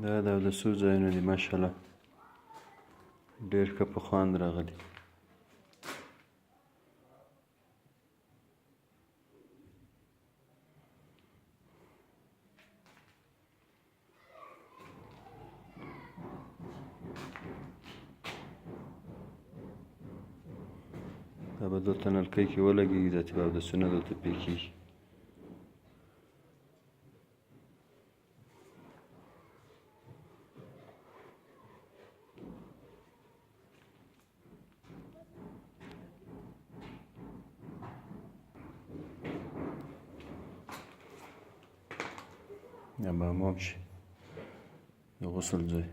دا د اودسو ځایونه دي ماشاءالله ډېر ښه په خوند راغلي دا به دلته نلکۍ کې ولګېږي دا چې به اودسونه دلته پرې کېږي دا به حمام شي د غسل ځای